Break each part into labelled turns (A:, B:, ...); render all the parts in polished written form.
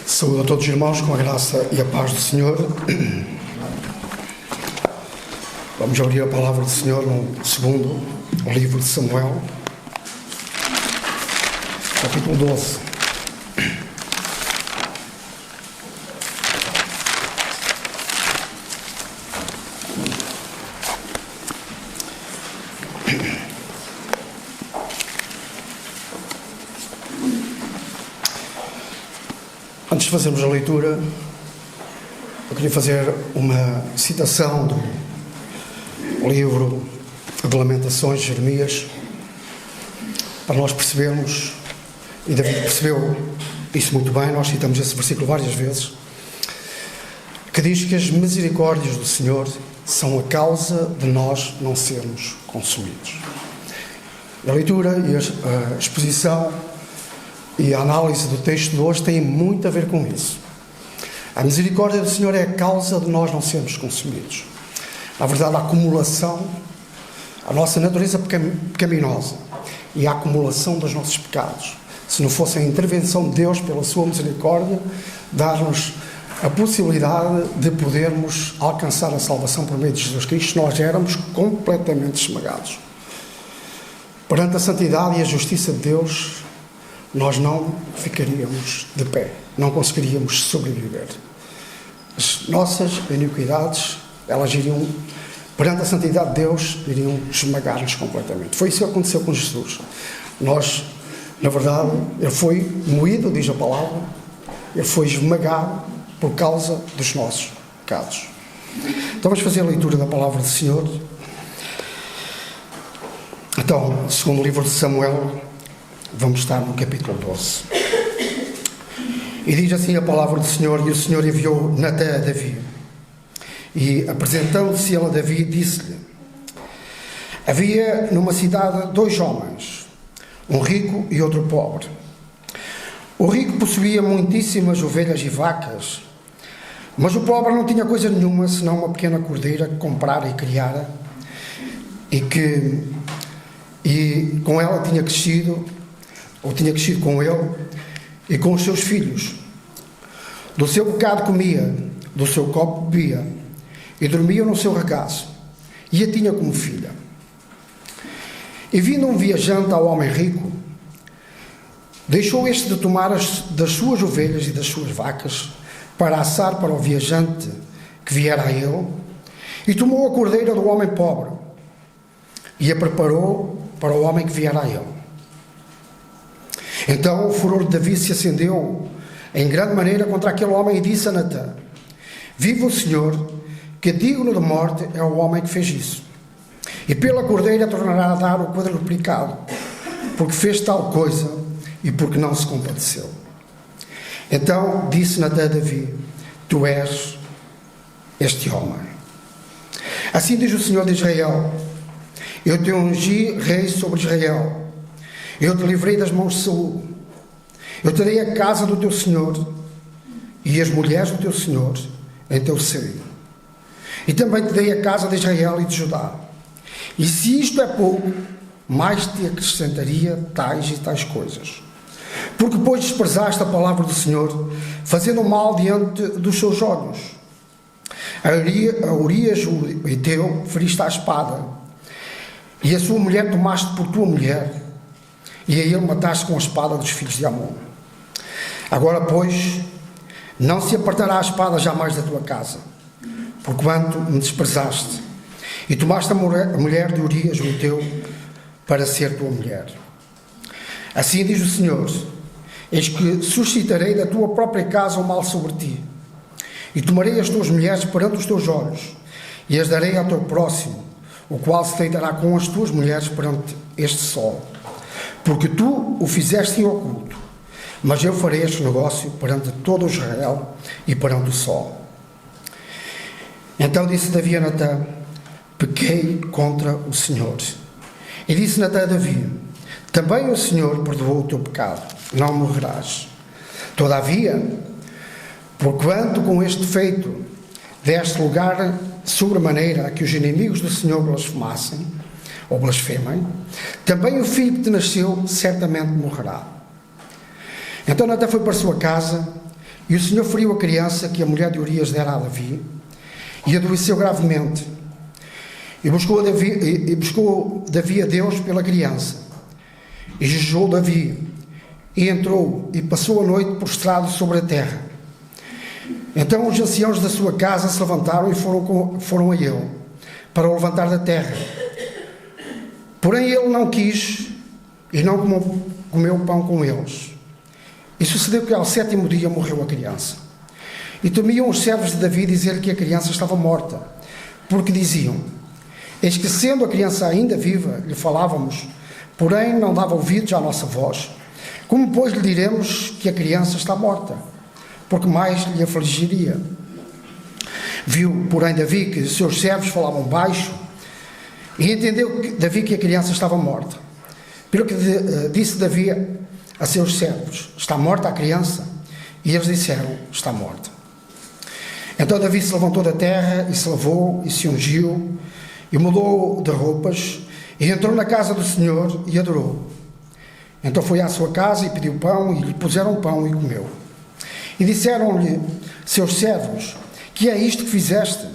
A: Saúde a todos os irmãos com a graça e a paz do Senhor. Vamos abrir a palavra do Senhor no segundo livro de Samuel, capítulo 12. Antes de fazermos a leitura, eu queria fazer uma citação do livro de Lamentações de Jeremias, para nós percebermos, e David percebeu isso muito bem, nós citamos esse versículo várias vezes, que diz que as misericórdias do Senhor são a causa de nós não sermos consumidos. A leitura e a exposição e a análise do texto de hoje tem muito a ver com isso. A misericórdia do Senhor é a causa de nós não sermos consumidos. Na verdade, a acumulação, a nossa natureza pecaminosa e a acumulação dos nossos pecados, se não fosse a intervenção de Deus pela sua misericórdia, dar-nos a possibilidade de podermos alcançar a salvação por meio de Jesus Cristo, nós éramos completamente esmagados. Perante a santidade e a justiça de Deus, nós não ficaríamos de pé, não conseguiríamos sobreviver. As nossas iniquidades, elas iriam, perante a santidade de Deus, iriam esmagar-nos completamente. Foi isso que aconteceu com Jesus. Nós, na verdade, ele foi moído, diz a palavra, ele foi esmagado por causa dos nossos pecados. Então vamos fazer a leitura da palavra do Senhor. Então, segundo o livro de Samuel, vamos estar no capítulo 12. E diz assim a palavra do Senhor: E o Senhor enviou Natã a Davi. E apresentando-se ele a Davi, disse-lhe: Havia numa cidade 2 homens, um rico e outro pobre. O rico possuía muitíssimas ovelhas e vacas, mas o pobre não tinha coisa nenhuma senão uma pequena cordeira que comprara e criara, e com ela tinha crescido com ele e com os seus filhos. Do seu bocado comia, do seu copo bebia, e dormia no seu regaço, e a tinha como filha. E vindo um viajante ao homem rico, deixou este de tomar das suas ovelhas e das suas vacas, para assar para o viajante que viera a ele, e tomou a cordeira do homem pobre, e a preparou para o homem que viera a ele. Então o furor de Davi se acendeu em grande maneira contra aquele homem, e disse a Natã: Viva o Senhor, que digno de morte é o homem que fez isso, e pela cordeira tornará a dar o quadruplicado, porque fez tal coisa e porque não se compadeceu. Então disse Natã a Davi: Tu és este homem. Assim diz o Senhor de Israel: Eu te ungi rei sobre Israel. Eu te livrei das mãos de Saul. Eu te dei a casa do teu Senhor e as mulheres do teu Senhor em teu seio. E também te dei a casa de Israel e de Judá. E se isto é pouco, mais te acrescentaria tais e tais coisas. Porque depois desprezaste a palavra do Senhor, fazendo mal diante dos seus olhos. A Urias, o Heteu, feriste à espada, e a sua mulher tomaste por tua mulher, e a ele mataste com a espada dos filhos de Amon. Agora, pois, não se apartará a espada jamais da tua casa, porquanto me desprezaste, e tomaste a mulher de Urias, o Heteu, para ser tua mulher. Assim diz o Senhor: Eis que suscitarei da tua própria casa o mal sobre ti, e tomarei as tuas mulheres perante os teus olhos, e as darei ao teu próximo, o qual se deitará com as tuas mulheres perante este sol. Porque tu o fizeste em oculto, mas eu farei este negócio perante todo o Israel e perante o sol. Então disse Davi a Natã: Pequei contra o Senhor. E disse Natã a Davi: Também o Senhor perdoou o teu pecado, não morrerás. Todavia, porquanto com este feito deste lugar sobremaneira a que os inimigos do Senhor blasfemassem, ou blasfemem, também o filho que te nasceu certamente morrerá. Então Natã foi para a sua casa, E o Senhor feriu a criança que a mulher de Urias dera a Davi, e adoeceu gravemente. E buscou Davi a Deus pela criança. E jejuou Davi, e entrou, e passou a noite prostrado sobre a terra. Então os anciãos da sua casa se levantaram e foram a ele, para o levantar da terra. Porém ele não quis, e não comeu pão com eles. E sucedeu que ao 7º dia morreu a criança. E temiam os servos de Davi dizer que a criança estava morta, porque diziam: eis que sendo a criança ainda viva, lhe falávamos, porém não dava ouvidos à nossa voz. Como, pois, lhe diremos que a criança está morta? Porque mais lhe afligiria. Viu, porém, Davi que os seus servos falavam baixo, e entendeu Davi que a criança estava morta. Pelo que disse Davi a seus servos: está morta a criança? E eles disseram: está morta. Então Davi se levantou da terra, e se lavou, e se ungiu, e mudou de roupas, e entrou na casa do Senhor, e adorou. Então foi à sua casa, e pediu pão, e lhe puseram pão, e comeu. E disseram-lhe seus servos: que é isto que fizeste?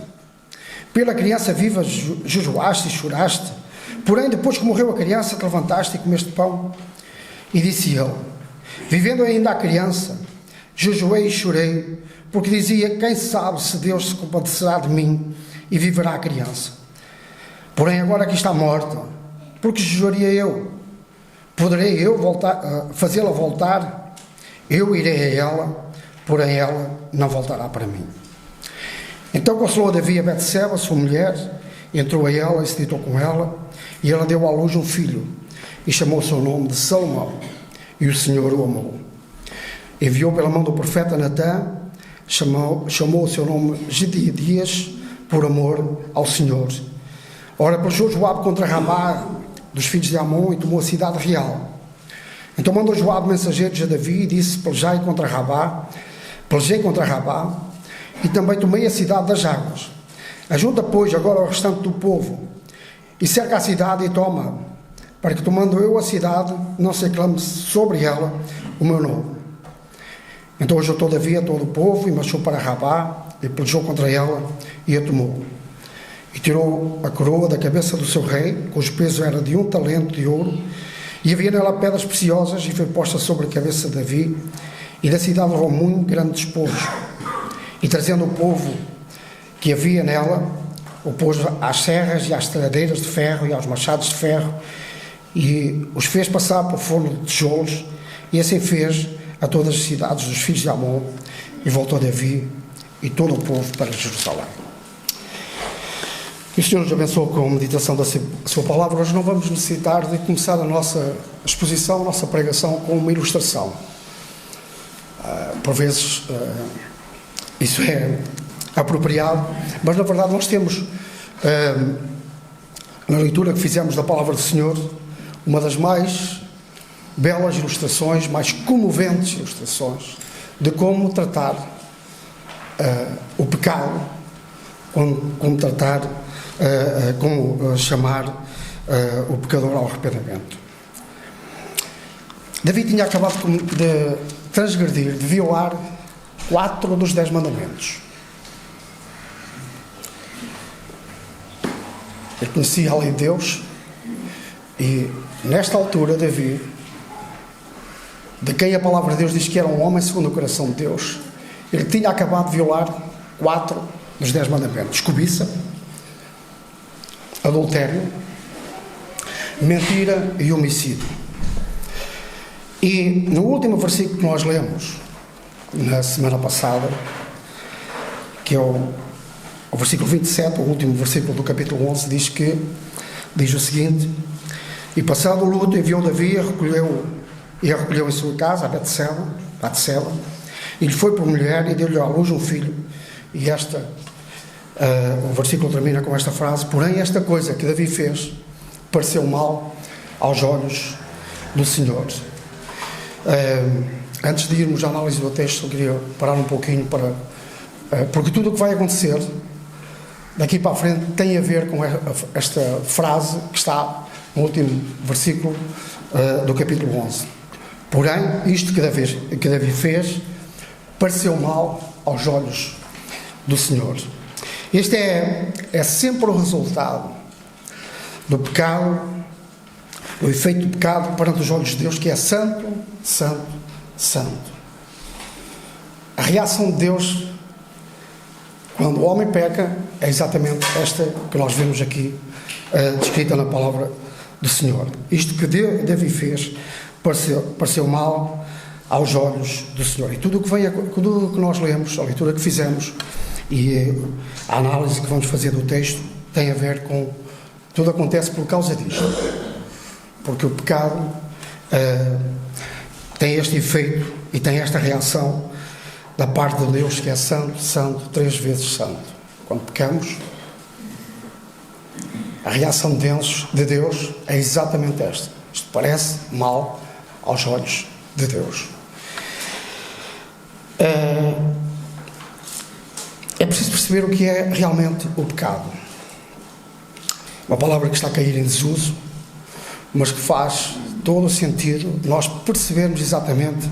A: Pela criança viva jejuaste e choraste, porém depois que morreu a criança te levantaste e comeste pão. E disse ele: vivendo ainda a criança, jejuei e chorei, porque dizia: quem sabe se Deus se compadecerá de mim e viverá a criança. Porém agora que está morta, porque jejuaria eu? Poderei eu fazê-la voltar? Eu irei a ela, porém ela não voltará para mim. Então consolou Davi a Betseba, sua mulher, entrou a ela e se deitou com ela, e ela deu à luz um filho, e chamou o seu nome de Salomão, e o Senhor o amou. Enviou pela mão do profeta Natã, chamou o seu nome Gedias, por amor ao Senhor. Ora, pelejou Joabe contra Rabá, dos filhos de Amon, e tomou a cidade real. Então mandou Joabe mensageiros a Davi, e disse: pelejei contra Rabá, e também tomei a cidade das águas. Ajunta, pois, agora o restante do povo, e cerca a cidade e toma, para que, tomando eu a cidade, não se aclame sobre ela o meu nome. Então ajuntou Davi a todo o povo, e marchou para Rabá, e pelejou contra ela, e a tomou. E tirou a coroa da cabeça do seu rei, cujo peso era de 1 talento de ouro, e havia nela pedras preciosas, e foi posta sobre a cabeça de Davi, e da cidade levou muito grande despojo. E trazendo o povo que havia nela, o pôs às serras e às talhadeiras de ferro e aos machados de ferro, e os fez passar por forno de tijolos, e assim fez a todas as cidades dos filhos de Amon, e voltou Davi e todo o povo para Jerusalém. Que o Senhor nos abençoe com a meditação da sua palavra. Hoje não vamos necessitar de começar a nossa exposição, a nossa pregação com uma ilustração. Por vezes isso é apropriado, mas na verdade nós temos, na leitura que fizemos da palavra do Senhor, uma das mais belas ilustrações, mais comoventes ilustrações de como tratar o pecado, como tratar, como chamar o pecador ao arrependimento. Davi tinha acabado de transgredir, de violar 4 dos 10 mandamentos. Ele conhecia a lei de Deus, e nesta altura Davi, de quem a palavra de Deus diz que era um homem segundo o coração de Deus, ele tinha acabado de violar 4 dos 10 mandamentos: cobiça, adultério, mentira e homicídio. E no último versículo que nós lemos na semana passada, que é o versículo 27, o último versículo do capítulo 11, diz o seguinte: e passado o luto enviou Davi e a recolheu em sua casa, a Betseba, e lhe foi por mulher e deu-lhe à luz um filho. E o versículo termina com esta frase: porém esta coisa que Davi fez pareceu mal aos olhos do Senhor. Antes de irmos à análise do texto, eu queria parar um pouquinho porque tudo o que vai acontecer daqui para a frente tem a ver com esta frase que está no último versículo do capítulo 11. Porém, isto que Davi fez pareceu mal aos olhos do Senhor. Este é sempre o resultado do pecado, o efeito do pecado perante os olhos de Deus, que é santo, santo, santo. A reação de Deus quando o homem peca é exatamente esta que nós vemos aqui descrita na palavra do Senhor. Isto que Davi fez pareceu mal aos olhos do Senhor. E tudo o que nós lemos, a leitura que fizemos e a análise que vamos fazer do texto tem a ver com... Tudo acontece por causa disto. Porque o pecado tem este efeito e tem esta reação da parte de Deus, que é santo, santo, 3 vezes santo. Quando pecamos, a reação de Deus é exatamente esta. Isto parece mal aos olhos de Deus. É preciso perceber o que é realmente o pecado. Uma palavra que está a cair em desuso, mas que faz todo o sentido nós percebermos exatamente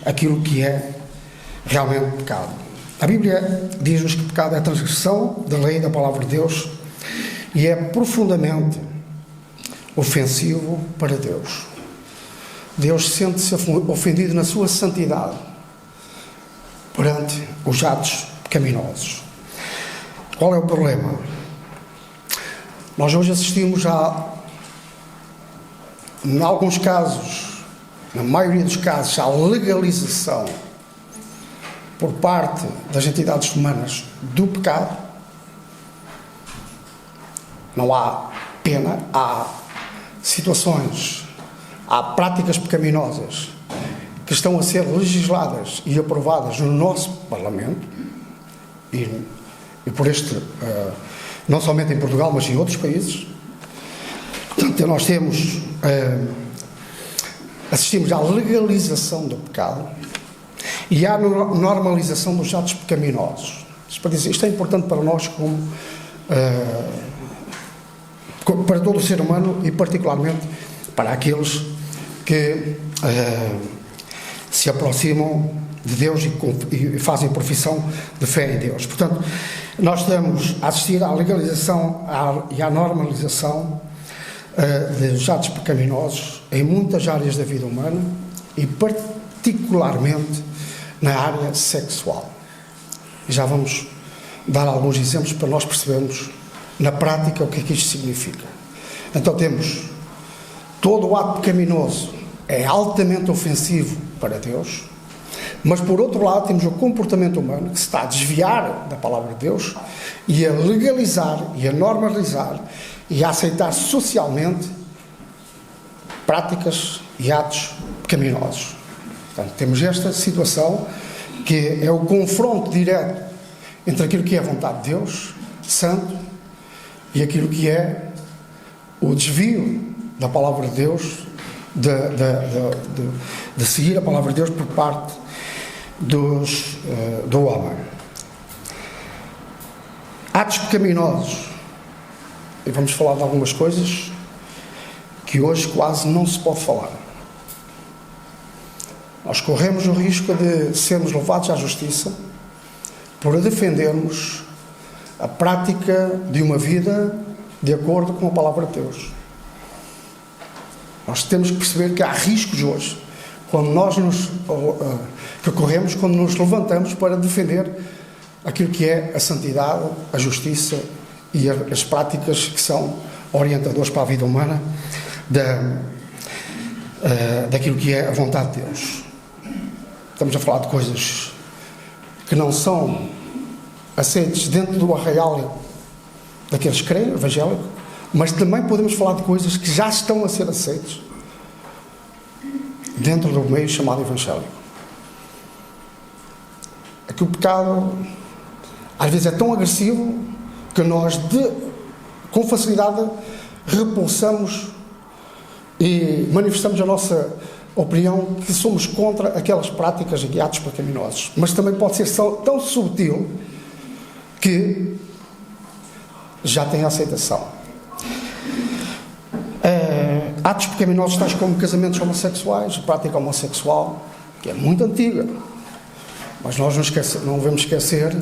A: aquilo que é realmente pecado. A Bíblia diz-nos que o pecado é a transgressão da lei da palavra de Deus e é profundamente ofensivo para Deus. Deus sente-se ofendido na sua santidade perante os atos pecaminosos. Qual é o problema? Nós hoje assistimos em alguns casos, na maioria dos casos, à legalização por parte das entidades humanas do pecado. Não há pena, há situações, há práticas pecaminosas que estão a ser legisladas e aprovadas no nosso Parlamento e por não somente em Portugal, mas em outros países. Portanto, nós assistimos à legalização do pecado e à normalização dos atos pecaminosos. Isto é importante para nós para todo o ser humano e particularmente para aqueles que se aproximam de Deus e fazem profissão de fé em Deus. Portanto, nós estamos a assistir à legalização e à normalização dos atos pecaminosos em muitas áreas da vida humana e particularmente na área sexual. E já vamos dar alguns exemplos para nós percebermos na prática o que é que isto significa. Então temos todo o ato pecaminoso é altamente ofensivo para Deus, mas por outro lado temos o comportamento humano que se está a desviar da palavra de Deus e a legalizar e a normalizar e a aceitar socialmente práticas e atos pecaminosos. Portanto, temos esta situação que é o confronto direto entre aquilo que é a vontade de Deus, santo, e aquilo que é o desvio da palavra de Deus, de seguir a palavra de Deus por parte do homem. Atos pecaminosos. E vamos falar de algumas coisas que hoje quase não se pode falar. Nós corremos o risco de sermos levados à justiça por defendermos a prática de uma vida de acordo com a palavra de Deus. Nós temos que perceber que há riscos hoje que corremos quando nos levantamos para defender aquilo que é a santidade, a justiça e as práticas que são orientadores para a vida humana daquilo que é a vontade de Deus. Estamos a falar de coisas que não são aceitas dentro do arraial daqueles que creem, evangélico, mas também podemos falar de coisas que já estão a ser aceitas dentro do meio chamado evangélico. É que o pecado às vezes é tão agressivo que nós com facilidade repulsamos e manifestamos a nossa opinião que somos contra aquelas práticas e atos pecaminosos, mas também pode ser tão subtil que já tem aceitação. Atos pecaminosos tais como casamentos homossexuais, prática homossexual, que é muito antiga, Mas nós não devemos esquecer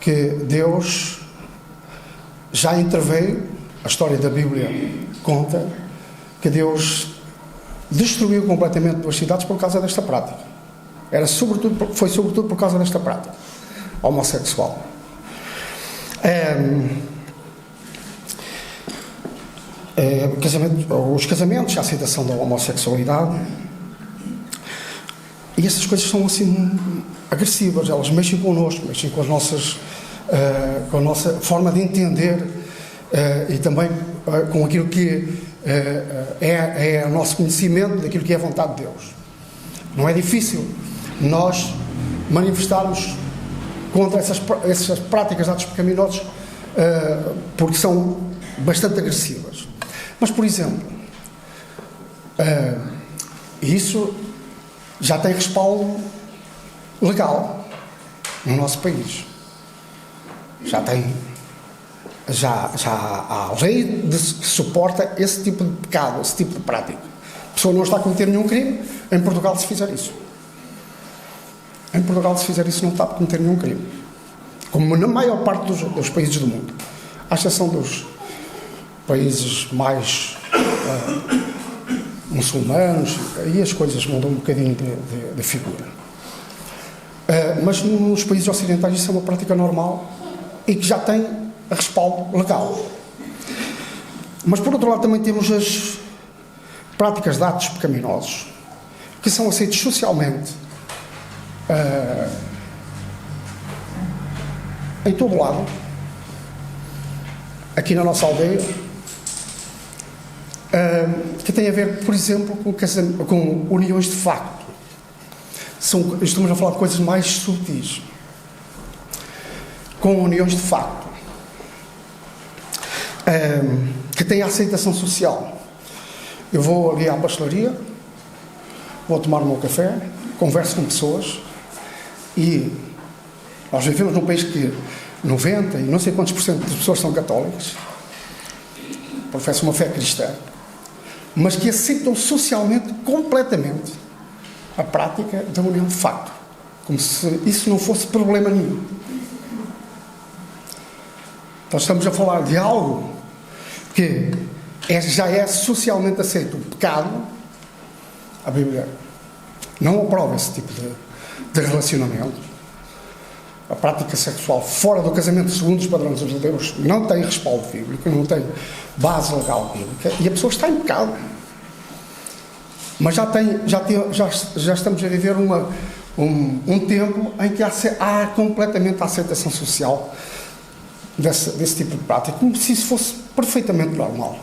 A: que Deus já interveio. A história da Bíblia conta que Deus destruiu completamente duas cidades por causa desta prática. Foi sobretudo por causa desta prática homossexual. Os casamentos, a aceitação da homossexualidade, e essas coisas são assim agressivas. Elas mexem connosco, mexem com a nossa forma de entender e também com aquilo que é o nosso conhecimento daquilo que é a vontade de Deus. Não é difícil nós manifestarmos contra essas práticas de atos pecaminosos, porque são bastante agressivas. Mas, por exemplo, isso já tem respaldo legal no nosso país. Já há lei que suporta esse tipo de pecado, esse tipo de prática. A pessoa não está a cometer nenhum crime. Em Portugal, se fizer isso, não está a cometer nenhum crime, como na maior parte dos países do mundo, à exceção dos países mais muçulmanos. Aí as coisas mudam um bocadinho de figura. Mas nos países ocidentais isso é uma prática normal e que já tem respaldo legal. Mas, por outro lado, também temos as práticas de atos pecaminosos que são aceitos socialmente em todo o lado. Aqui na nossa aldeia, que tem a ver, por exemplo, com uniões de facto. Estamos a falar de coisas mais sutis. Com uniões de facto, que têm a aceitação social. Eu vou ali à pastelaria, vou tomar o meu café, converso com pessoas, e nós vivemos num país que 90 e não sei quantos % das pessoas são católicas, professam uma fé cristã, mas que aceitam socialmente completamente a prática da união de facto, como se isso não fosse problema nenhum. Então estamos a falar de algo que já é socialmente aceito. O pecado, a Bíblia não aprova esse tipo de relacionamento. A prática sexual fora do casamento, segundo os padrões de Deus, não tem respaldo bíblico, não tem base legal bíblica, e a pessoa está em pecado. Mas já estamos a viver um tempo em que há completamente a aceitação social desse tipo de prática, como se isso fosse perfeitamente normal.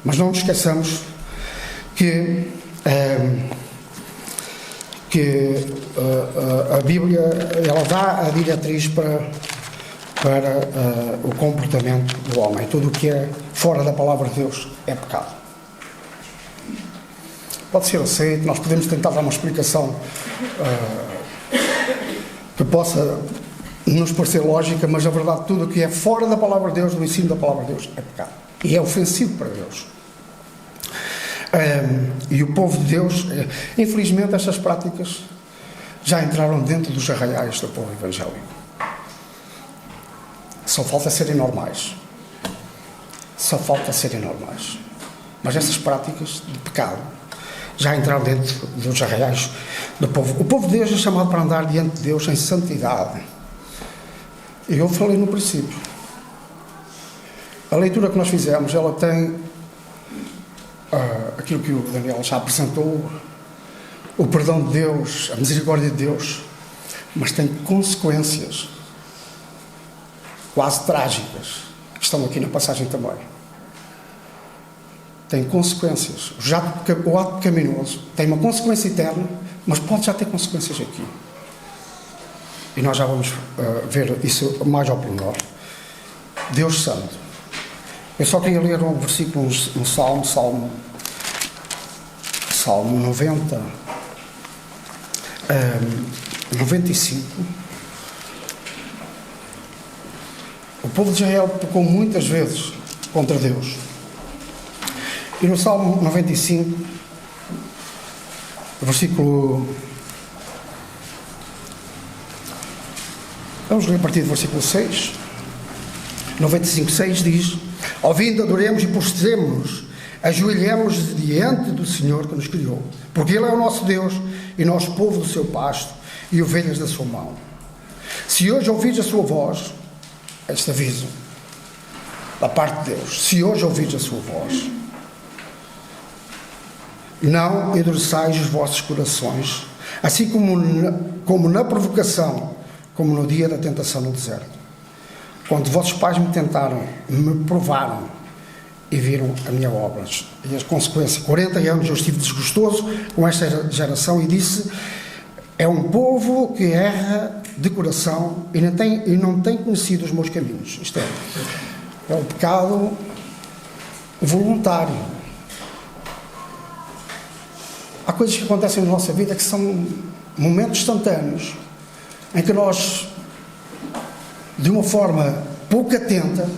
A: Mas não nos esqueçamos que a Bíblia, ela dá a diretriz para o comportamento do homem. Tudo o que é fora da palavra de Deus é pecado. Pode ser aceito, nós podemos tentar dar uma explicação que possa nos parecer lógica, mas a verdade, tudo o que é fora da palavra de Deus, do ensino da palavra de Deus, é pecado. E é ofensivo para Deus. E o povo de Deus, infelizmente, estas práticas já entraram dentro dos arraiais do povo evangélico. Só falta serem normais. Mas essas práticas de pecado já entraram dentro dos arraiais do povo. O povo de Deus é chamado para andar diante de Deus em santidade. E eu falei no princípio. A leitura que nós fizemos, ela tem aquilo que o Daniel já apresentou, o perdão de Deus, a misericórdia de Deus, mas tem consequências quase trágicas, que estão aqui na passagem também. Tem consequências. O ato pecaminoso tem uma consequência eterna, mas pode já ter consequências aqui. E nós já vamos ver isso mais ao pormenor. Deus Santo. Eu só queria ler um versículo no Salmo 90, 95. O povo de Israel pecou muitas vezes contra Deus. E no Salmo 95, versículo Vamos ler a partir do versículo 6. 95:6 diz: ouvindo, adoremos e prostremo-nos, ajoelhemos-nos diante do Senhor que nos criou, porque Ele é o nosso Deus e nós povo do seu pasto e ovelhas da sua mão. Se hoje ouvires a sua voz, este aviso da parte de Deus, se hoje ouvires a sua voz, não endureçais os vossos corações, assim como na provocação, como no dia da tentação no deserto, quando vossos pais me tentaram, me provaram e viram a minha obra. E as consequências: 40 anos eu estive desgostoso com esta geração e disse: é um povo que erra de coração e não tem conhecido os meus caminhos. Isto é o pecado voluntário. Há coisas que acontecem na nossa vida que são momentos instantâneos em que nós, de uma forma pouco atenta,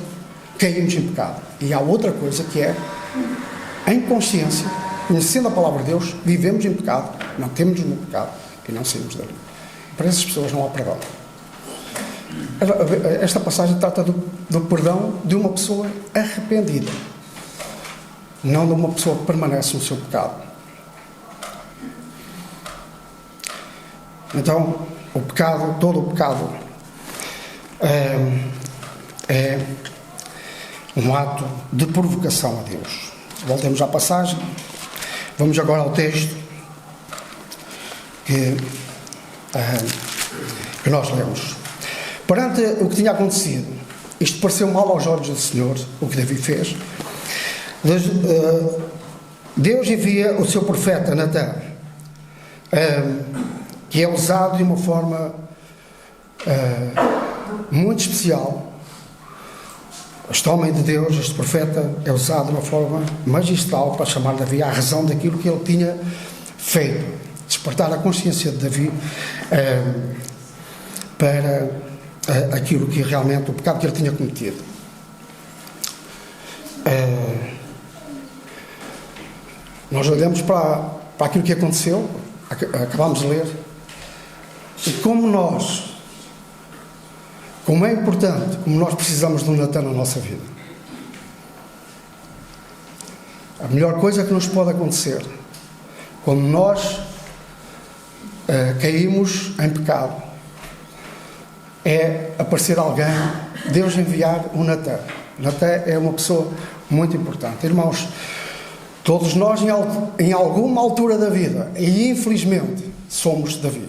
A: caímos em pecado. E há outra coisa que é, em consciência, conhecendo a palavra de Deus, vivemos em pecado, não temos no pecado e não saímos dele. Para essas pessoas não há perdão. Esta passagem trata do perdão de uma pessoa arrependida, não de uma pessoa que permanece no seu pecado. Então, o pecado, todo o pecado, é um ato de provocação a Deus. Voltemos à passagem. Vamos agora ao texto que nós lemos. Perante o que tinha acontecido, isto pareceu mal aos olhos do Senhor, o que Davi fez. Deus envia o seu profeta Natã, que é usado de uma forma muito especial. Este homem de Deus, este profeta, é usado de uma forma magistral para chamar Davi à razão daquilo que ele tinha feito, despertar a consciência de Davi para aquilo que realmente, o pecado que ele tinha cometido. Nós olhamos para aquilo que aconteceu, acabámos de ler, e como é importante, como nós precisamos de um Natã na nossa vida. A melhor coisa que nos pode acontecer quando nós caímos em pecado é aparecer alguém, Deus enviar um Natã. Natã é uma pessoa muito importante. Irmãos, todos nós em alguma altura da vida, e infelizmente somos Davi,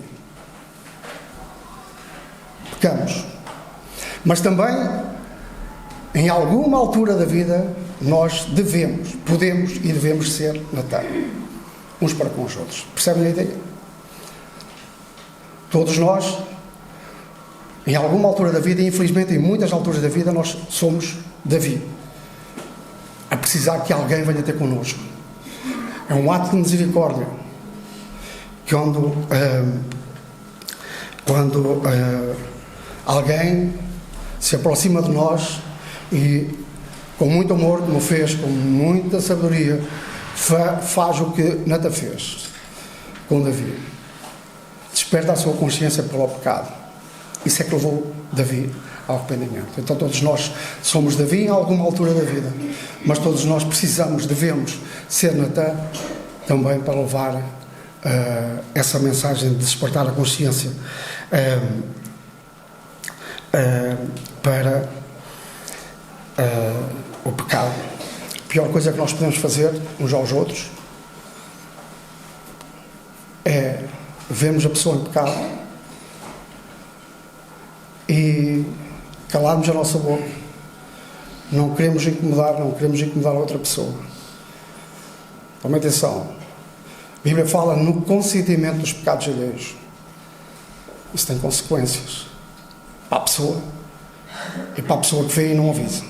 A: pecamos. Mas também, em alguma altura da vida, nós podemos e devemos ser Natã, uns para com os outros. Percebem a ideia? Todos nós, em alguma altura da vida, e infelizmente em muitas alturas da vida, nós somos Davi, a precisar que alguém venha ter connosco. É um ato de misericórdia, quando alguém se aproxima de nós e, com muito amor, como fez, com muita sabedoria, faz o que Natã fez com Davi. Desperta a sua consciência pelo pecado. Isso é que levou Davi ao arrependimento. Então todos nós somos Davi em alguma altura da vida, mas todos nós devemos ser Natã também para levar essa mensagem de despertar a consciência para o pecado. A pior coisa que nós podemos fazer uns aos outros é vermos a pessoa em pecado e calarmos a nossa boca. Não queremos incomodar a outra pessoa. Tome atenção. A Bíblia fala no consentimento dos pecados alheios. Isso tem consequências para a pessoa e para a pessoa que vê e não avisa.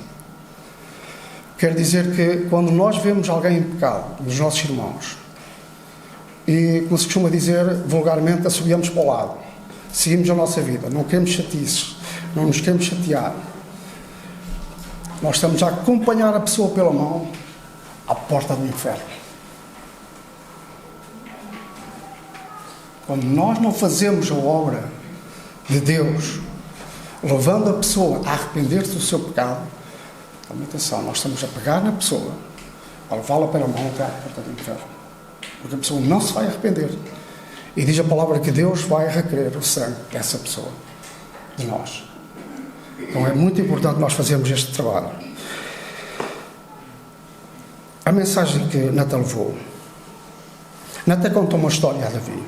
A: Quer dizer que quando nós vemos alguém em pecado, nos nossos irmãos, e, como se costuma dizer vulgarmente, assobiamos para o lado, seguimos a nossa vida, não queremos chatices, não nos queremos chatear, nós estamos a acompanhar a pessoa pela mão à porta do inferno. Quando nós não fazemos a obra de Deus, levando a pessoa a arrepender-se do seu pecado, então, atenção, nós estamos a pegar na pessoa, a levá-la pela mão até à porta do inferno. Porque a pessoa não se vai arrepender. E diz a palavra que Deus vai requerer o sangue dessa pessoa, de nós. Então é muito importante nós fazermos este trabalho. A mensagem que Natan levou. Natan contou uma história a Davi.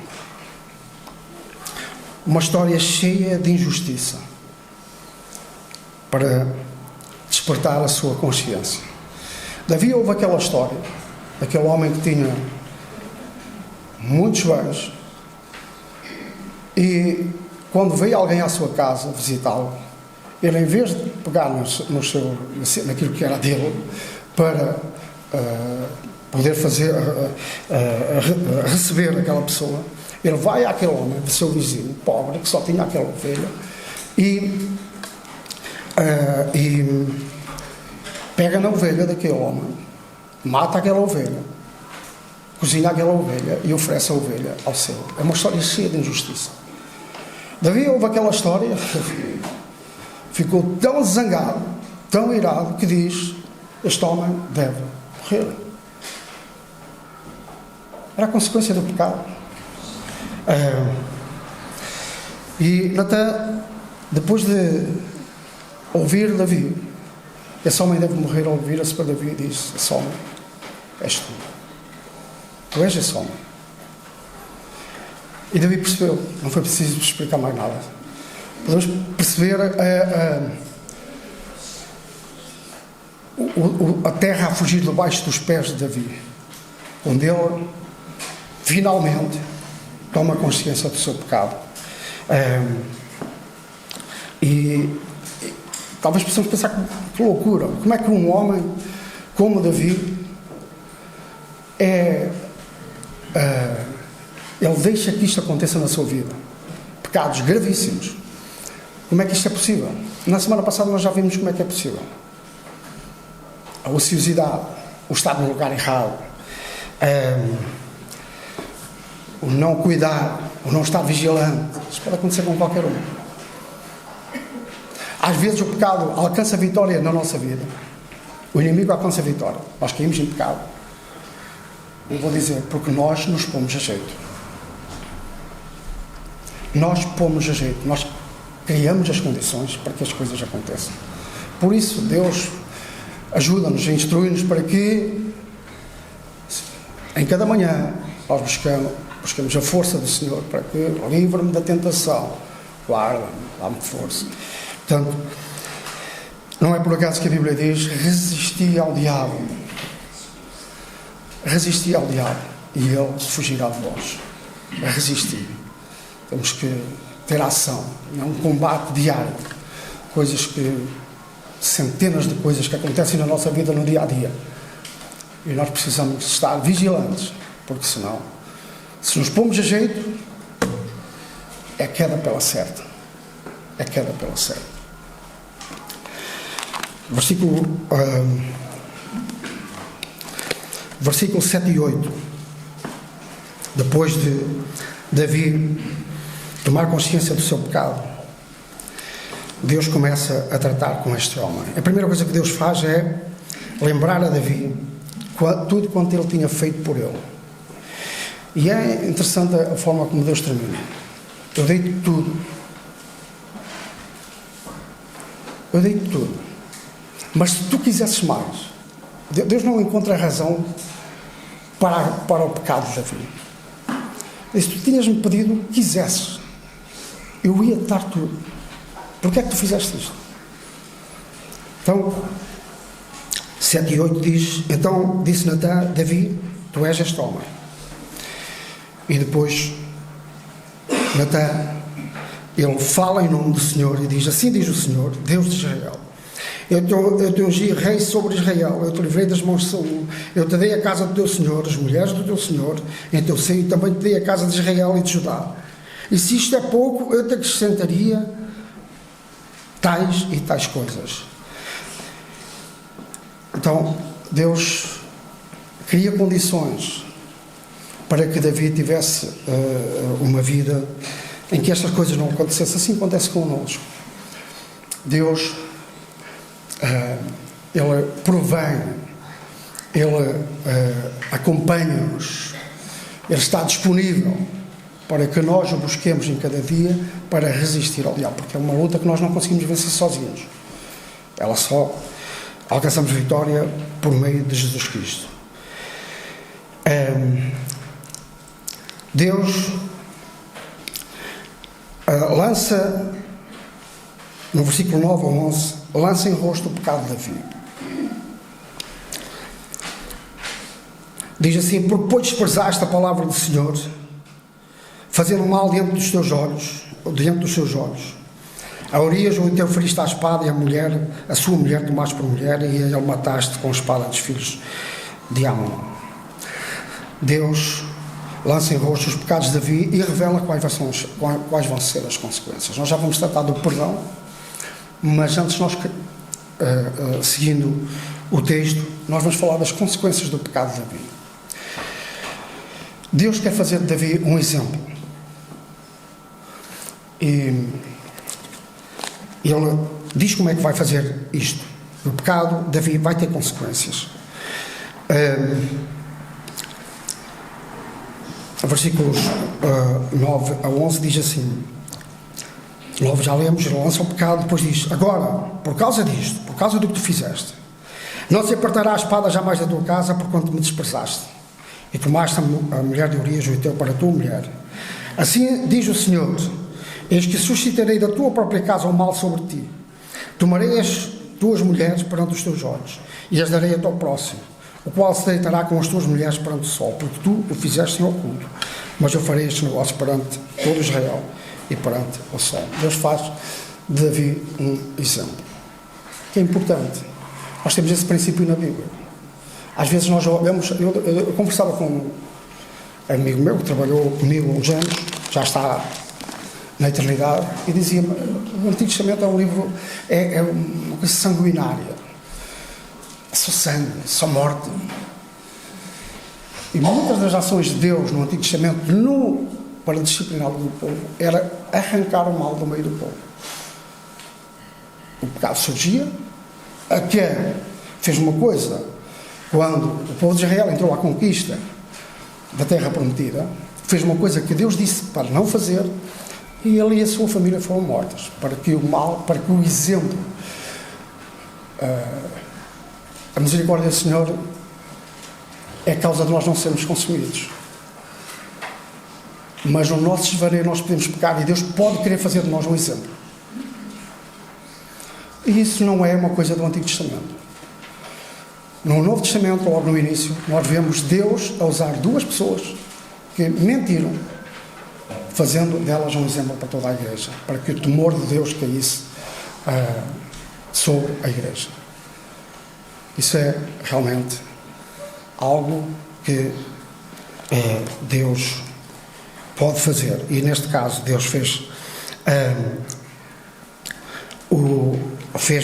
A: Uma história cheia de injustiça. Para despertar a sua consciência. Davi ouve aquela história. Daquele homem que tinha muitos bens. E quando veio alguém à sua casa visitá-lo, ele, em vez de pegar naquilo que era dele, para poder receber aquela pessoa, ele vai àquele homem, do seu vizinho, pobre, que só tinha aquela ovelha, e pega na ovelha daquele homem, mata aquela ovelha, cozinha aquela ovelha e oferece a ovelha ao seu. É uma história cheia de injustiça. Davi ouve aquela história, ficou tão zangado, tão irado, que diz: este homem deve morrer. Era a consequência do pecado. E Natan, depois de ouvir Davi, esse homem deve morrer, ao ouvir-se para Davi, diz: esse homem és tu. Tu és esse homem. E Davi percebeu, não foi preciso explicar mais nada. Podemos perceber a terra a fugir debaixo dos pés de Davi, onde ele finalmente toma consciência do seu pecado. E talvez possamos pensar que loucura, como é que um homem como Davi ele deixa que isto aconteça na sua vida, pecados gravíssimos. Como é que isto é possível? Na semana passada nós já vimos como é que é possível. A ociosidade, o estar no lugar errado, o não cuidar, o não estar vigilante. Isso pode acontecer com qualquer um. Às vezes o pecado alcança a vitória na nossa vida. O inimigo alcança a vitória. Nós caímos em pecado. Eu vou dizer, porque nós nos pomos a jeito. Nós pomos a jeito. Nós criamos as condições para que as coisas aconteçam. Por isso, Deus ajuda-nos, instrui-nos para que em cada manhã nós buscamos a força do Senhor, para que livre-me da tentação, guarda-me, dá-me força. Portanto, não é por acaso que a Bíblia diz: resisti ao diabo. Resisti ao diabo e ele fugirá de vós. É resistir. Temos que ter ação. É um combate diário. Centenas de coisas que acontecem na nossa vida no dia a dia. E nós precisamos estar vigilantes, porque senão, se nos pomos a jeito, é queda pela certa. É queda pela certa. Versículo 7 e 8. Depois de Davi tomar consciência do seu pecado, Deus começa a tratar com este homem. A primeira coisa que Deus faz é lembrar a Davi tudo quanto ele tinha feito por ele. E é interessante a forma como Deus termina. Eu dei-te tudo. Eu dei-te tudo. Mas se tu quisesses mais, Deus não encontra razão para o pecado de Davi. E se tu tinhas-me pedido o que quisesses, eu ia-te dar tudo. Porquê é que tu fizeste isto? Então, 7 e 8 diz: então disse Natan: Davi, tu és este homem. E depois Natan, ele fala em nome do Senhor e diz: assim diz o Senhor, Deus de Israel: eu te ungi rei sobre Israel, eu te livrei das mãos de Saul, eu te dei a casa do teu Senhor, as mulheres do teu Senhor, em teu seio também te dei a casa de Israel e de Judá. E se isto é pouco, eu te acrescentaria tais e tais coisas. Então, Deus cria condições para que Davi tivesse uma vida em que estas coisas não acontecessem. Assim acontece connosco. Deus, Ele provém, Ele acompanha-nos, Ele está disponível para que nós o busquemos em cada dia para resistir ao diabo, porque é uma luta que nós não conseguimos vencer sozinhos. Ela só alcançamos vitória por meio de Jesus Cristo. Deus lança, no versículo 9 ao 11, lança em rosto o pecado de Davi. Diz assim: porque depois desprezaste a palavra do Senhor, fazendo mal diante dos seus olhos. A Urias o teu feriste à espada, e a sua mulher tomaste por mulher, e a ele mataste com a espada dos filhos de Amon. Deus lança em rosto os pecados de Davi e revela quais vão ser as consequências. Nós já vamos tratar do perdão, mas antes nós, seguindo o texto, nós vamos falar das consequências do pecado de Davi. Deus quer fazer de Davi um exemplo. E ele diz como é que vai fazer isto. O pecado, Davi, vai ter consequências. Versículos 9 a 11 diz assim: 9 já lemos, ele lança o pecado, depois diz: agora, por causa disto, por causa do que tu fizeste, não se apartará a espada jamais da tua casa, porquanto me desprezaste, e tomaste a mulher de Urias o Heteu para a tua mulher. Assim diz o Senhor: eis que suscitarei da tua própria casa o mal sobre ti. Tomarei as tuas mulheres perante os teus olhos, e as darei a teu próximo, o qual se deitará com as tuas mulheres perante o sol, porque tu o fizeste em oculto, mas eu farei este negócio perante todo Israel e perante o sol. Deus faz de Davi um exemplo. Que é importante. Nós temos esse princípio na Bíblia. Às vezes nós olhamos, eu conversava com um amigo meu que trabalhou comigo uns anos, já está na eternidade, e dizia: o Antigo Testamento é um livro, é uma coisa sanguinária, é só sangue, só morte. E muitas das ações de Deus no Antigo Testamento para disciplinar o povo era arrancar o mal do meio do povo. O pecado surgia, Acã fez uma coisa quando o povo de Israel entrou à conquista da terra prometida, fez uma coisa que Deus disse para não fazer, e ele e a sua família foram mortos, para que o exemplo, a misericórdia do Senhor é a causa de nós não sermos consumidos. Mas no nosso desvario nós podemos pecar, e Deus pode querer fazer de nós um exemplo. E isso não é uma coisa do Antigo Testamento. No Novo Testamento, logo no início, nós vemos Deus a usar duas pessoas que mentiram, fazendo delas um exemplo para toda a igreja, para que o temor de Deus caísse sobre a igreja. Isso é realmente algo que Deus pode fazer, e neste caso Deus fez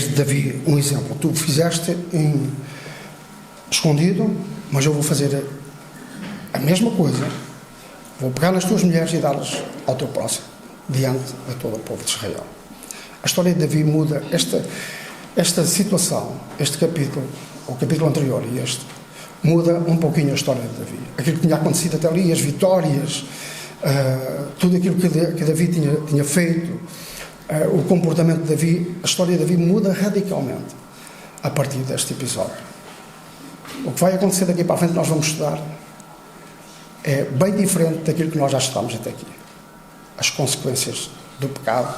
A: de Davi um exemplo. Tu fizeste escondido, mas eu vou fazer a mesma coisa. Vou pegar nas tuas mulheres e dá-las ao teu próximo, diante de todo o povo de Israel. A história de Davi muda esta situação, este capítulo, o capítulo anterior e este, muda um pouquinho a história de Davi. Aquilo que tinha acontecido até ali, as vitórias, tudo aquilo que Davi tinha feito, o comportamento de Davi, a história de Davi muda radicalmente a partir deste episódio. O que vai acontecer daqui para a frente, nós vamos estudar, é bem diferente daquilo que nós já estudámos até aqui. As consequências do pecado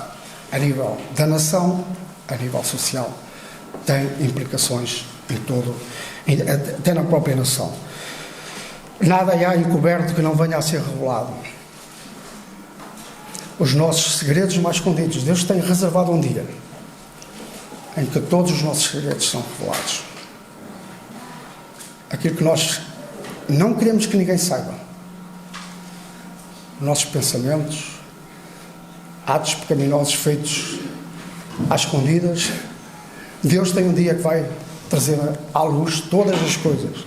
A: a nível da nação, a nível social, têm implicações até na própria nação. Nada há encoberto que não venha a ser revelado. Os nossos segredos mais escondidos, Deus tem reservado um dia em que todos os nossos segredos são revelados. Aquilo que nós não queremos que ninguém saiba. Nossos pensamentos, atos pecaminosos feitos às escondidas, Deus tem um dia que vai trazer à luz todas as coisas.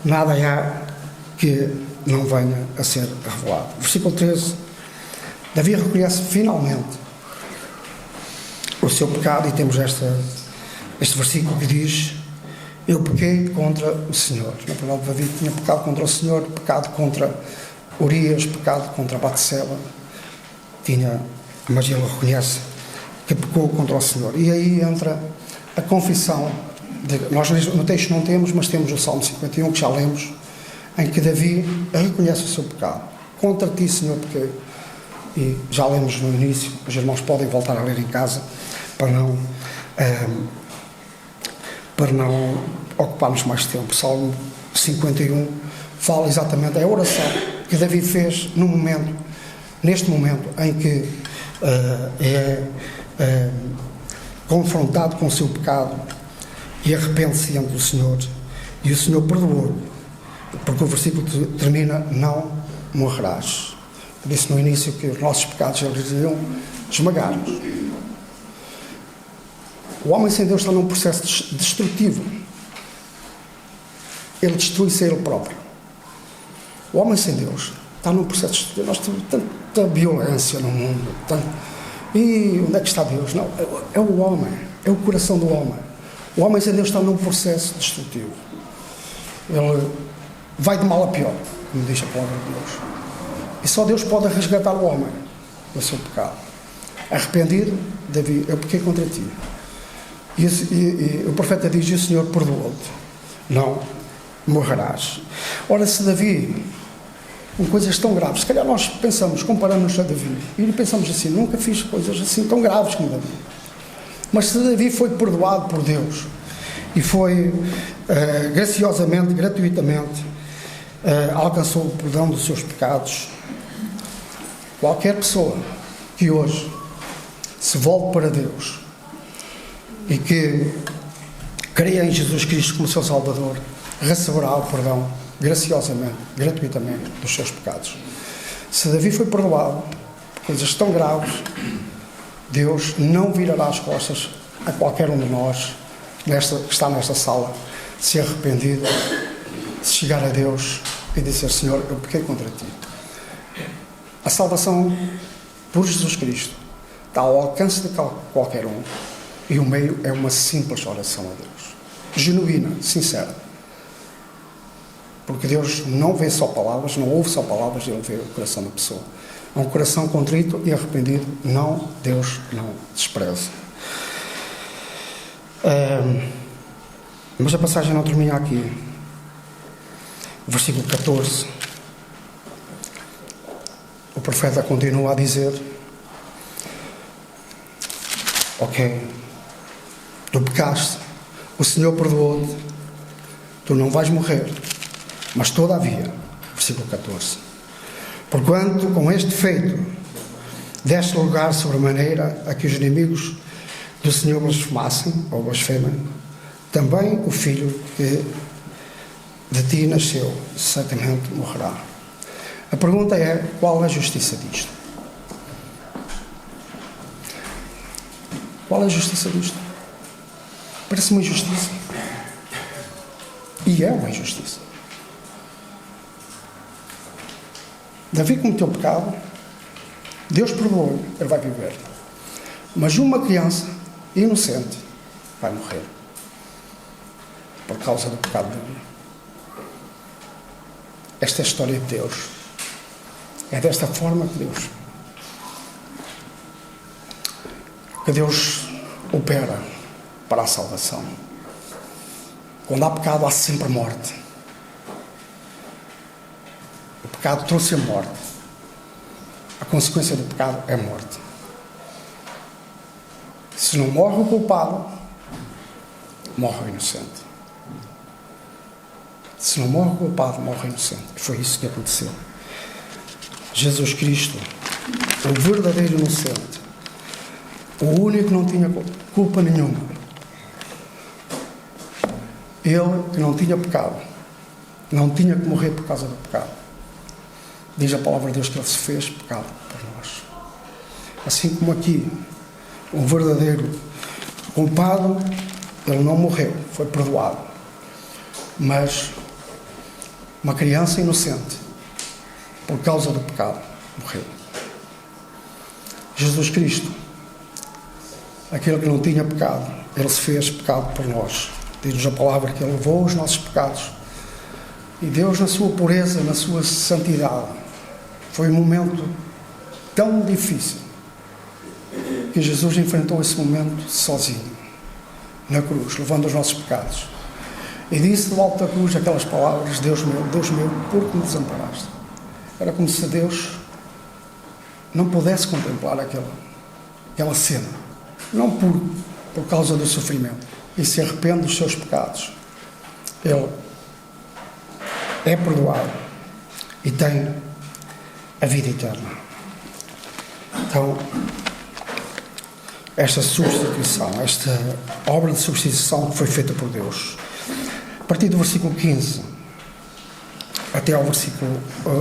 A: Nada há que não venha a ser revelado. Versículo 13. Davi reconhece finalmente seu pecado, e temos este versículo que diz: eu pequei contra o Senhor. Na verdade, Davi tinha pecado contra o Senhor, pecado contra Urias, pecado contra Batseba, mas ele reconhece que pecou contra o Senhor. E aí entra a confissão. Nós no texto não temos, mas temos o Salmo 51, que já lemos, em que Davi reconhece o seu pecado. Contra ti, Senhor, pequei. E já lemos no início, os irmãos podem voltar a ler em casa, para não ocuparmos mais tempo. O Salmo 51 fala exatamente, é a oração que Davi fez neste momento em que é confrontado com o seu pecado e arrepende-se diante do Senhor, e o Senhor perdoou, porque o versículo termina: não morrerás. Eu disse no início que os nossos pecados eles iriam esmagar-nos. O homem sem Deus está num processo destrutivo. Ele destrui-se a ele próprio. O homem sem Deus está num processo destrutivo. Nós temos tanta violência no mundo. E onde é que está Deus? Não, é o homem, é o coração do homem. O homem sem Deus está num processo destrutivo. Ele vai de mal a pior, como diz a palavra de Deus. E só Deus pode resgatar o homem do seu pecado. Arrependido, Davi, eu pequei contra ti. E o profeta diz: e o Senhor perdoou-te, não morrerás. Ora, se Davi, com coisas tão graves, se calhar nós pensamos, comparamos a Davi, e pensamos assim: nunca fiz coisas assim tão graves como Davi. Mas se Davi foi perdoado por Deus e foi graciosamente, gratuitamente, alcançou o perdão dos seus pecados, qualquer pessoa que hoje se volte para Deus e que creia em Jesus Cristo como seu Salvador, receberá o perdão graciosamente, gratuitamente, dos seus pecados. Se Davi foi perdoado por coisas tão graves, Deus não virará as costas a qualquer um de nós que está nesta sala, se arrependido, se chegar a Deus e dizer: Senhor, eu pequei contra ti. A salvação por Jesus Cristo está ao alcance de qualquer um, e o meio é uma simples oração a Deus, genuína, sincera, porque Deus não vê só palavras, não ouve só palavras, Ele vê o coração da pessoa. É um coração contrito e arrependido, Deus não despreza. Mas a passagem não termina aqui. O versículo 14, o profeta continua a dizer: ok, tu pecaste, o Senhor perdoou-te, tu não vais morrer, mas todavia, versículo 14, porquanto com este feito deste lugar sobremaneira a que os inimigos do Senhor blasfemassem, ou blasfemem, também o filho que de ti nasceu certamente morrerá. A pergunta é: qual a justiça disto? Qual a justiça disto? Parece uma injustiça. E é uma injustiça. Davi cometeu pecado, Deus perdoou, ele vai viver. Mas uma criança inocente vai morrer por causa do pecado de Davi. Esta é a história de Deus. É desta forma que Deus opera para a salvação. Quando há pecado, há sempre morte. O pecado trouxe a morte. A consequência do pecado é morte. Se não morre o culpado, morre o inocente. Se não morre o culpado, morre o inocente. E foi isso que aconteceu. Jesus Cristo, o verdadeiro inocente, o único que não tinha culpa nenhuma, ele que não tinha pecado, não tinha que morrer por causa do pecado. Diz a palavra de Deus que ele se fez pecado por nós. Assim como aqui, o verdadeiro culpado, ele não morreu, foi perdoado. Mas uma criança inocente, por causa do pecado, morreu. Jesus Cristo aquele que não tinha pecado, ele se fez pecado por nós. Diz-nos a palavra que ele levou os nossos pecados. E Deus, na sua pureza, na sua santidade, foi um momento tão difícil que Jesus enfrentou esse momento sozinho, na cruz, levando os nossos pecados. E disse do alto da cruz aquelas palavras: Deus meu, por que me desamparaste? Era como se Deus não pudesse contemplar aquela cena, não por causa do sofrimento, e se arrepende dos seus pecados. Ele é perdoado e tem a vida eterna. Então, esta substituição, esta obra de substituição que foi feita por Deus, a partir do versículo 15 até ao versículo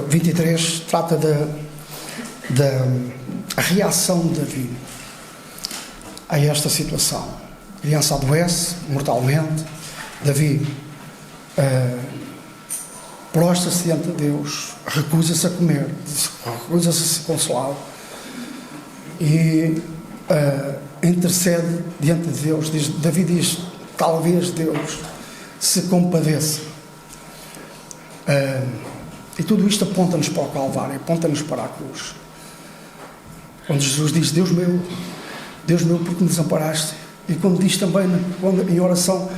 A: 23, trata da reação de Davi a esta situação. A criança adoece mortalmente, Davi prostra-se diante de Deus, recusa-se a comer, recusa-se a ser consolado e intercede diante de Deus. Davi diz: talvez Deus se compadeça. E tudo isto aponta-nos para o Calvário, aponta-nos para a cruz. Quando Jesus diz: Deus meu, por que me desamparaste? E quando diz também, em oração: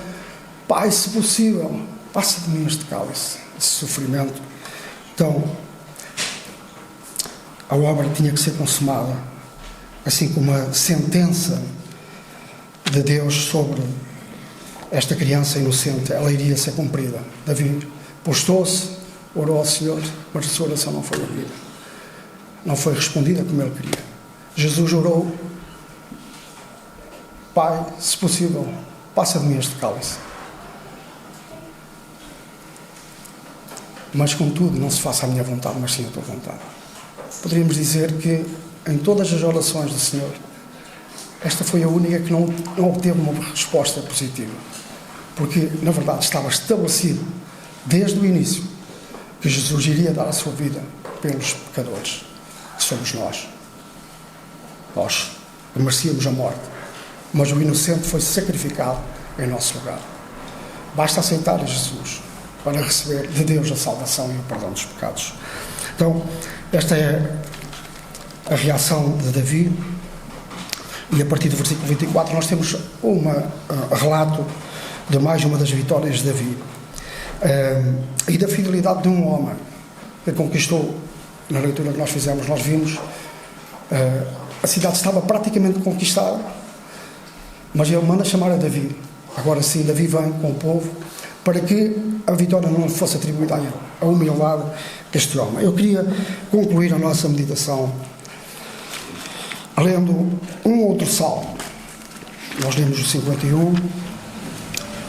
A: Pai, se possível, passa de mim este cálice, esse sofrimento. Então, a obra tinha que ser consumada, assim como a sentença de Deus sobre esta criança inocente, ela iria ser cumprida. Davi postou-se, orou ao Senhor, mas a sua oração não foi ouvida, não foi respondida como ele queria. Jesus orou: Pai, se possível, passa de mim este cálice. Mas, contudo, não se faça a minha vontade, mas sim a tua vontade. Poderíamos dizer que, em todas as orações do Senhor, esta foi a única que não obteve uma resposta positiva. Porque, na verdade, estava estabelecido, desde o início, que Jesus iria dar a sua vida pelos pecadores, que somos nós. Nós merecíamos a morte, mas o inocente foi sacrificado em nosso lugar. Basta aceitar a Jesus para receber de Deus a salvação e o perdão dos pecados. Então, esta é a reação de Davi, e a partir do versículo 24 nós temos um relato de mais uma das vitórias de Davi, e da fidelidade de um homem que conquistou. Na leitura que nós fizemos, nós vimos a cidade estava praticamente conquistada, mas ele manda chamar a Davi. Agora sim, Davi vem com o povo para que a vitória não fosse atribuída a ele, a humildade deste homem. Eu queria concluir a nossa meditação lendo um outro salmo. Nós lemos o 51.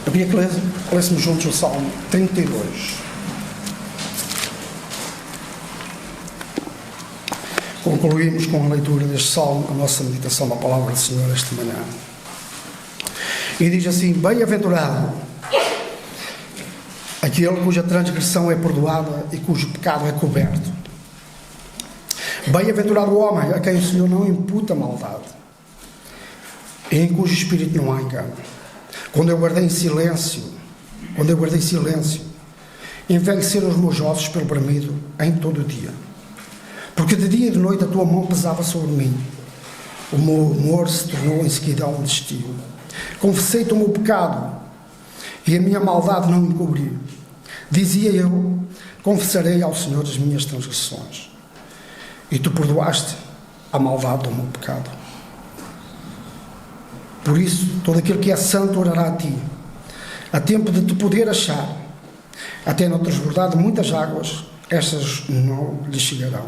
A: Eu queria que lêssemos juntos o salmo 32. Concluímos com a leitura deste salmo a nossa meditação da palavra do Senhor esta manhã. E diz assim: bem-aventurado aquele cuja transgressão é perdoada e cujo pecado é coberto. Bem-aventurado o homem a quem o Senhor não imputa maldade e em cujo espírito não há engano. Quando eu guardei silêncio, envelheceram os meus ossos pelo bramido em todo o dia. Porque de dia e de noite a tua mão pesava sobre mim. O meu humor se tornou em seguida um destino. Confessei-te o meu pecado e a minha maldade não me cobri. Dizia eu: confessarei ao Senhor as minhas transgressões. E tu perdoaste a maldade do meu pecado. Por isso, todo aquele que é santo orará a ti, a tempo de te poder achar. Até não transbordar de muitas águas, estas não lhe chegarão.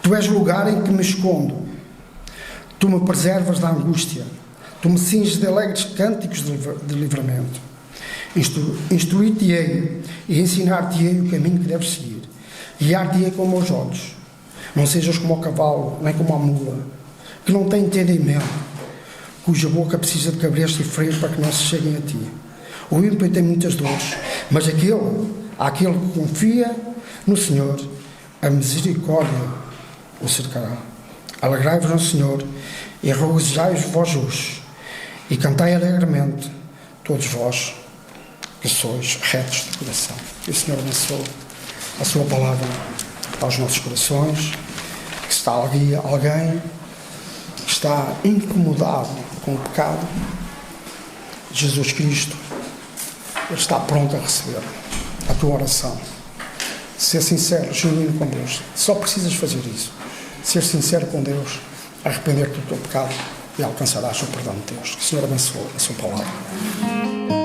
A: Tu és o lugar em que me escondo. Tu me preservas da angústia. Tu me cinges de alegres cânticos de livramento. Instruir-te-ei e ensinar-te-ei o caminho que deves seguir. Guiar-te-ei com meus olhos. Não sejas como o cavalo, nem como a mula, que não tem entendimento, cuja boca precisa de cabresto e freio para que não se cheguem a ti. O ímpio tem muitas dores, mas aquele que confia no Senhor, a misericórdia o cercará. Alegrai-vos no Senhor e regozijai-vos vós justos, e cantai alegremente todos vós que sois retos de coração. Que o Senhor abençoe a sua palavra aos nossos corações. Que está alguém que está incomodado com o pecado, Jesus Cristo Ele está pronto a receber a tua oração. Ser sincero, genuíno com Deus. Só precisas fazer isso. Ser sincero com Deus, arrepender-te do teu pecado e alcançarás o perdão de Deus. Que o Senhor abençoe a sua palavra.